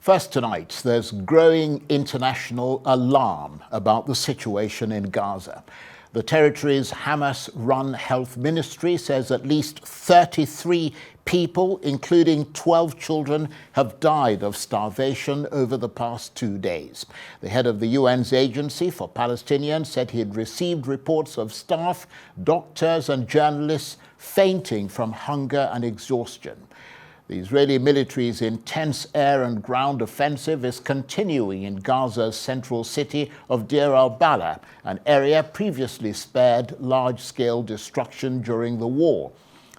First tonight, there's growing international alarm about the situation in Gaza. The territory's Hamas-run health ministry says at least 33 people, including 12 children, have died of starvation over the past 2 days. The head of the UN's Agency for Palestinians said he had received reports of staff, doctors and journalists fainting from hunger and exhaustion. The Israeli military's intense air and ground offensive is continuing in Gaza's central city of Deir al-Balah, an area previously spared large-scale destruction during the war.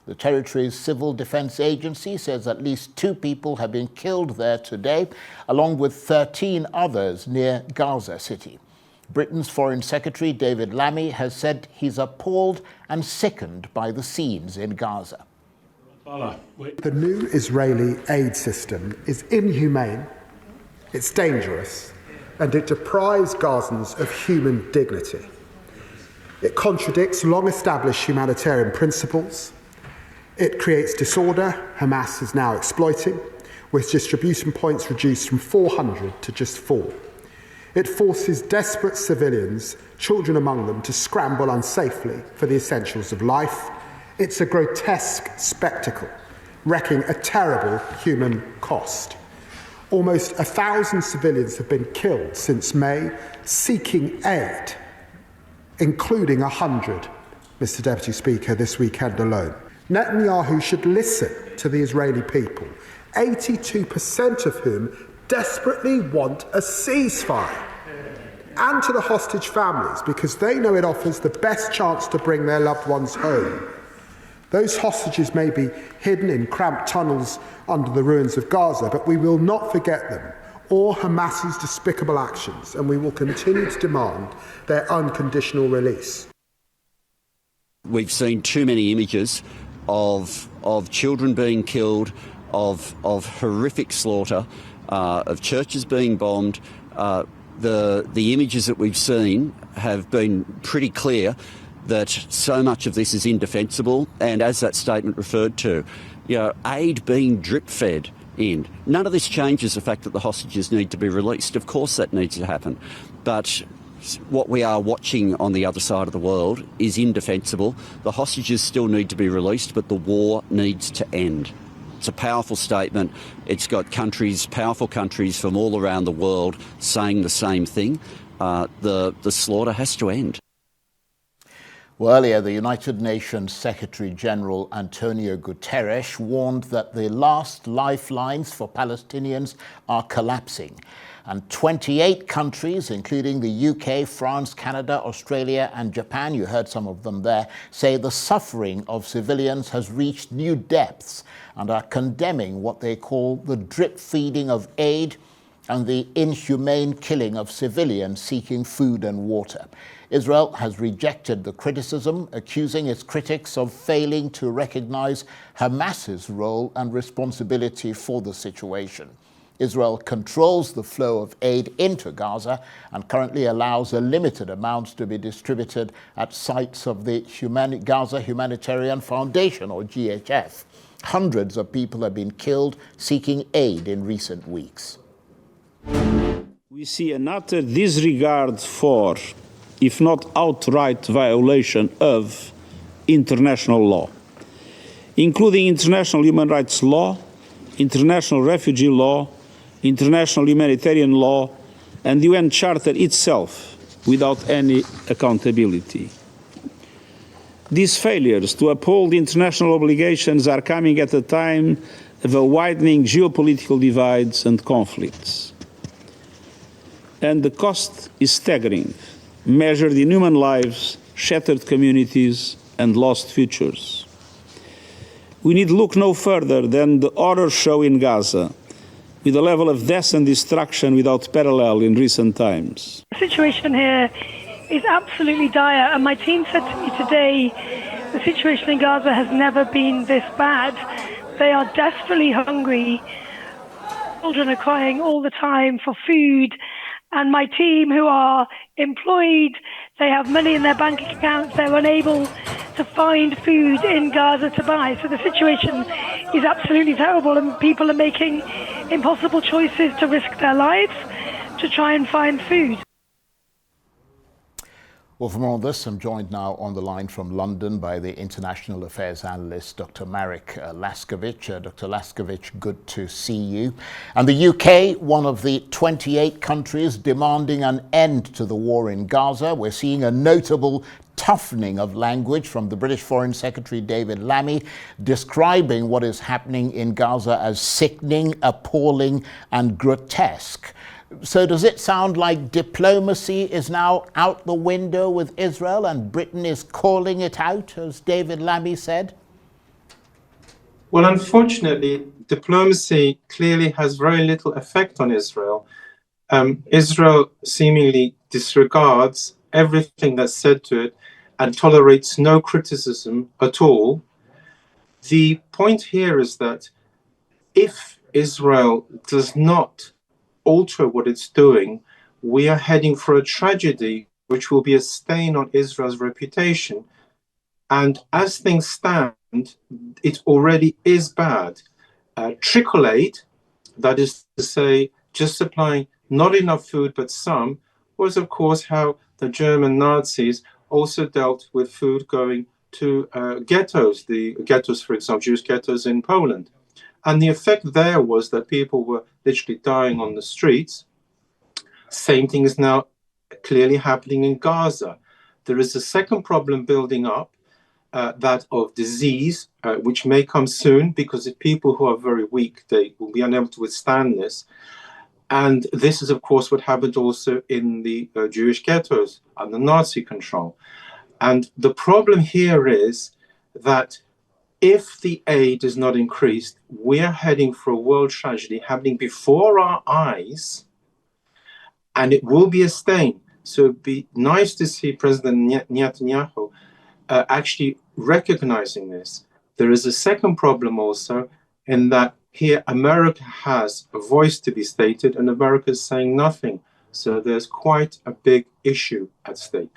The territory's civil defense agency says at least 2 people have been killed there today, along with 13 others near Gaza City. Britain's Foreign Secretary David Lammy has said he's appalled and sickened by the scenes in Gaza. The new Israeli aid system is inhumane, it's dangerous, and it deprives Gazans of human dignity. It contradicts long-established humanitarian principles. It creates disorder Hamas is now exploiting, with distribution points reduced from 400 to just 4. It forces desperate civilians, children among them, to scramble unsafely for the essentials of life. It's a grotesque spectacle, wrecking a terrible human cost. Almost 1,000 civilians have been killed since May, seeking aid, including 100, Mr. Deputy Speaker, this weekend alone. Netanyahu should listen to the Israeli people, 82% of whom desperately want a ceasefire, and to the hostage families, because they know it offers the best chance to bring their loved ones home. Those hostages may be hidden in cramped tunnels under the ruins of Gaza, but we will not forget them or Hamas's despicable actions, and we will continue to demand their unconditional release. We've seen too many images of children being killed, of horrific slaughter, of churches being bombed. The images that we've seen have been pretty clear that so much of this is indefensible, and as that statement referred to, aid being drip-fed in. None of this changes the fact that the hostages need to be released. Of course that needs to happen, but what we are watching on the other side of the world is indefensible. The hostages still need to be released, but the war needs to end. It's a powerful statement. It's got powerful countries from all around the world saying the same thing. The slaughter has to end. Well, earlier, the United Nations Secretary-General Antonio Guterres warned that the last lifelines for Palestinians are collapsing. And 28 countries, including the UK, France, Canada, Australia and Japan, you heard some of them there, say the suffering of civilians has reached new depths and are condemning what they call the drip feeding of aid and the inhumane killing of civilians seeking food and water. Israel has rejected the criticism, accusing its critics of failing to recognize Hamas's role and responsibility for the situation. Israel controls the flow of aid into Gaza and currently allows a limited amount to be distributed at sites of the Gaza Humanitarian Foundation, or GHF. Hundreds of people have been killed seeking aid in recent weeks. We see an utter disregard for, if not outright violation of, international law, including international human rights law, international refugee law, international humanitarian law, and the UN Charter itself, without any accountability. These failures to uphold international obligations are coming at a time of a widening geopolitical divides and conflicts. And the cost is staggering, measured in human lives, shattered communities, and lost futures. We need look no further than the horror show in Gaza, with a level of death and destruction without parallel in recent times. The situation here is absolutely dire, and my team said to me today, the situation in Gaza has never been this bad. They are desperately hungry. Children are crying all the time for food, and my team, who are employed, they have money in their bank accounts, they're unable to find food in Gaza to buy. So the situation is absolutely terrible, and people are making impossible choices to risk their lives to try and find food. Well, for more on this, I'm joined now on the line from London by the international affairs analyst, Dr. Marek Laskiewicz. Dr. Laskiewicz, good to see you. And the UK, one of the 28 countries demanding an end to the war in Gaza. We're seeing a notable toughening of language from the British Foreign Secretary David Lammy, describing what is happening in Gaza as sickening, appalling and grotesque. So does it sound like diplomacy is now out the window with Israel and Britain is calling it out, as David Lammy said? Well, unfortunately, diplomacy clearly has very little effect on Israel. Israel seemingly disregards everything that's said to it and tolerates no criticism at all. The point here is that if Israel does not alter what it's doing, we are heading for a tragedy which will be a stain on Israel's reputation. And as things stand, it already is bad. Trickle aid, that is to say, just supplying not enough food but some, was of course how the German Nazis also dealt with food going to ghettos, the ghettos, for example, Jewish ghettos in Poland. And the effect there was that people were literally dying on the streets. Same thing is now clearly happening in Gaza. There is a second problem building up, that of disease, which may come soon because if people who are very weak, they will be unable to withstand this. And this is, of course, what happened also in the Jewish ghettos under Nazi control. And the problem here is that if the aid is not increased, we are heading for a world tragedy happening before our eyes, and it will be a stain. So it'd be nice to see President Netanyahu actually recognizing this. There is a second problem also in that here America has a voice to be stated and America is saying nothing. So there's quite a big issue at stake.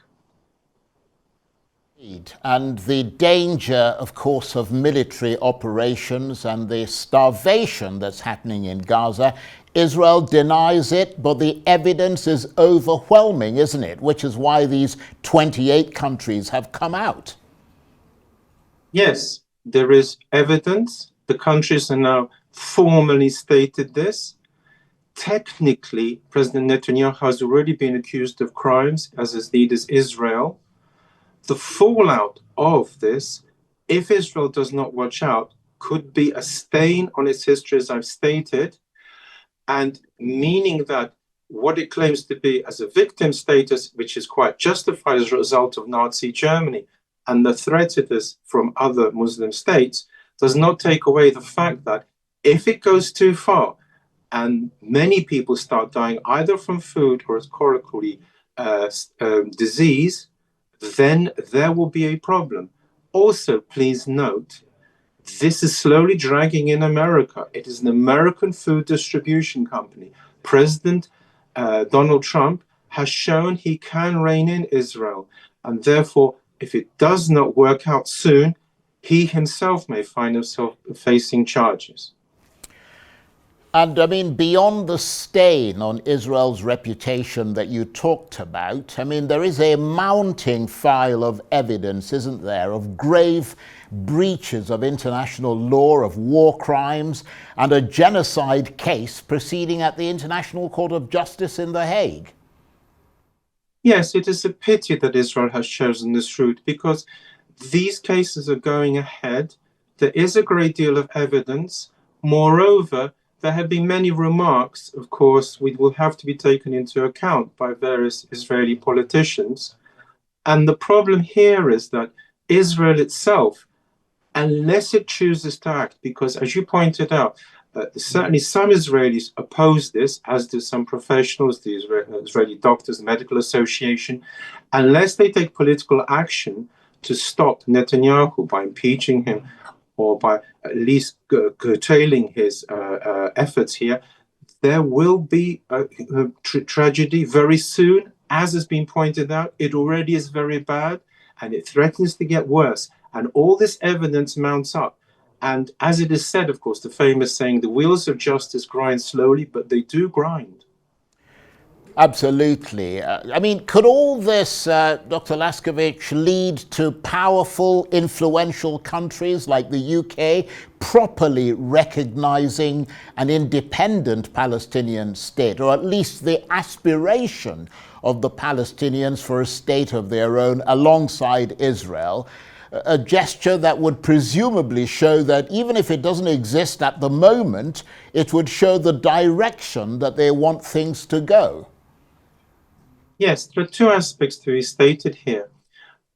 And the danger, of course, of military operations and the starvation that's happening in Gaza. Israel denies it, but the evidence is overwhelming, isn't it? Which is why these 28 countries have come out. Yes, there is evidence. The countries are now formally stated this. Technically, President Netanyahu has already been accused of crimes, as his leaders Israel. The fallout of this, if Israel does not watch out, could be a stain on its history, as I've stated, and meaning that what it claims to be as a victim status, which is quite justified as a result of Nazi Germany, and the threat it is from other Muslim states, does not take away the fact that if it goes too far and many people start dying either from food or as correctly disease, then there will be a problem. Also, please note, this is slowly dragging in America. It is an American food distribution company. President Donald Trump has shown he can rein in Israel. And therefore, if it does not work out soon, he himself may find himself facing charges. And I mean, beyond the stain on Israel's reputation that you talked about, I mean, there is a mounting file of evidence, isn't there, of grave breaches of international law, of war crimes, and a genocide case proceeding at the International Court of Justice in The Hague. Yes, it is a pity that Israel has chosen this route because these cases are going ahead. There is a great deal of evidence. Moreover, there have been many remarks, of course, which will have to be taken into account by various Israeli politicians. And the problem here is that Israel itself, unless it chooses to act, because as you pointed out, certainly some Israelis oppose this, as do some professionals, the Israeli Doctors Medical Association, unless they take political action to stop Netanyahu by impeaching him or by at least curtailing his efforts here, there will be a tragedy very soon. As has been pointed out, it already is very bad and it threatens to get worse. And all this evidence mounts up. And as it is said, of course, the famous saying, the wheels of justice grind slowly, but they do grind. Absolutely. I mean, could all this, Dr. Laskiewicz, lead to powerful, influential countries like the UK properly recognizing an independent Palestinian state, or at least the aspiration of the Palestinians for a state of their own alongside Israel? A gesture that would presumably show that even if it doesn't exist at the moment, it would show the direction that they want things to go. Yes, there are two aspects to be stated here.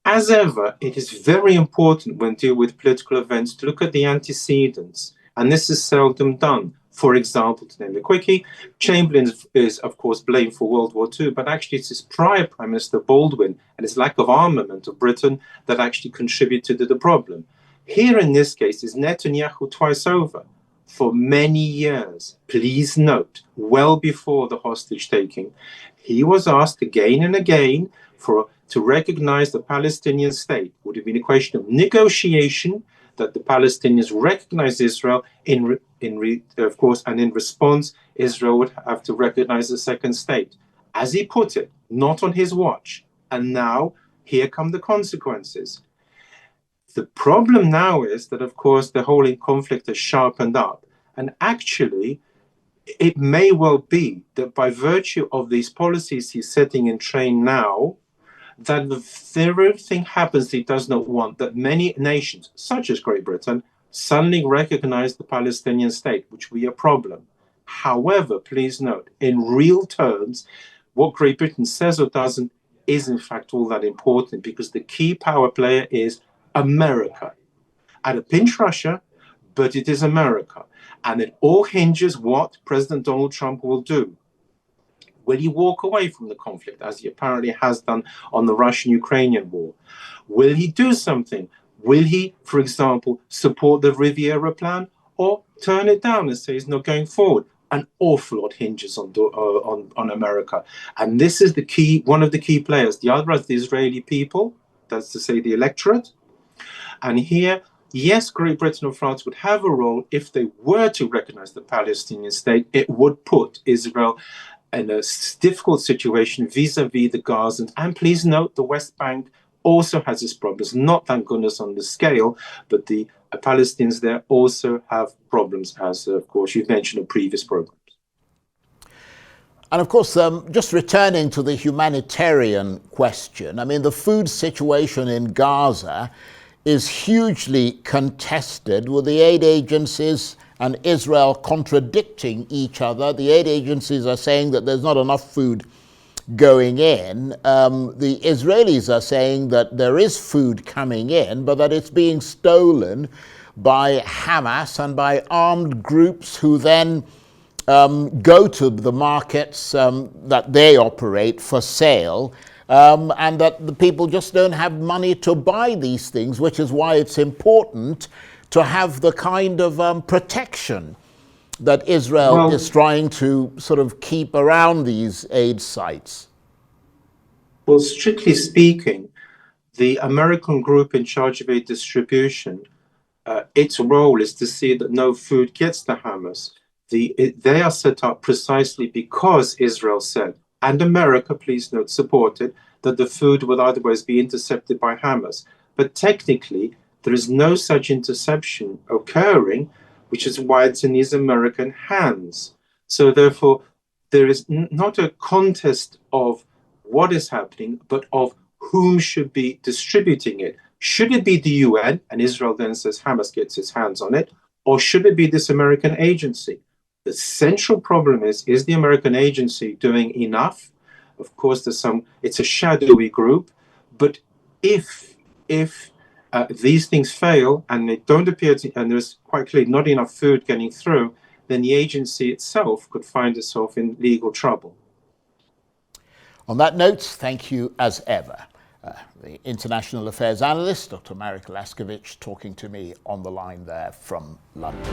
As ever, it is very important when dealing with political events to look at the antecedents, and this is seldom done. For example, to name a quickie, Chamberlain is, of course, blamed for World War II, but actually it's his prior Prime Minister Baldwin and his lack of armament of Britain that actually contributed to the problem. Here in this case is Netanyahu twice over. For many years, please note, well before the hostage taking, he was asked again and again to recognize the Palestinian state. It would have been a question of negotiation that the Palestinians recognize Israel of course, and in response, Israel would have to recognize a second state. As he put it, not on his watch. And now, here come the consequences. The problem now is that, of course, the whole conflict has sharpened up. And actually, it may well be that by virtue of these policies he's setting in train now, that the very thing happens he does not want, that many nations, such as Great Britain, suddenly recognize the Palestinian state, which will be a problem. However, please note, in real terms, what Great Britain says or doesn't is in fact all that important, because the key power player is America. At a pinch, Russia, but it is America. And it all hinges what President Donald Trump will do. Will he walk away from the conflict, as he apparently has done on the Russian-Ukrainian war? Will he do something? Will he, for example, support the Riviera plan, or turn it down and say he's not going forward? An awful lot hinges on America. And this is the key, one of the key players. The other is the Israeli people, that's to say the electorate. And here, yes, Great Britain or France would have a role if they were to recognize the Palestinian state. It would put Israel in a difficult situation vis-a-vis the Gazans. And please note, the West Bank also has its problems, not, thank goodness, on the scale, but the Palestinians there also have problems, as, of course, you've mentioned in previous programs. And of course, just returning to the humanitarian question, I mean, the food situation in Gaza is hugely contested, with the aid agencies and Israel contradicting each other. The aid agencies are saying that there's not enough food going in. The Israelis are saying that there is food coming in, but that it's being stolen by Hamas and by armed groups who then go to the markets that they operate for sale. And that the people just don't have money to buy these things, which is why it's important to have the kind of protection that Israel is trying to sort of keep around these aid sites. Well, strictly speaking, the American group in charge of aid distribution, its role is to see that no food gets to Hamas. They are set up precisely because Israel said, and America, please note, supported, that the food would otherwise be intercepted by Hamas. But technically, there is no such interception occurring, which is why it's in these American hands. So therefore, there is not a contest of what is happening, but of whom should be distributing it. Should it be the UN, and Israel then says Hamas gets its hands on it, or should it be this American agency? The central problem is the American agency doing enough? Of course, it's a shadowy group, but if these things fail and they don't appear to, and there's quite clearly not enough food getting through, then the agency itself could find itself in legal trouble. On that note, thank you as ever. The international affairs analyst, Dr. Marek Laskiewicz, talking to me on the line there from London.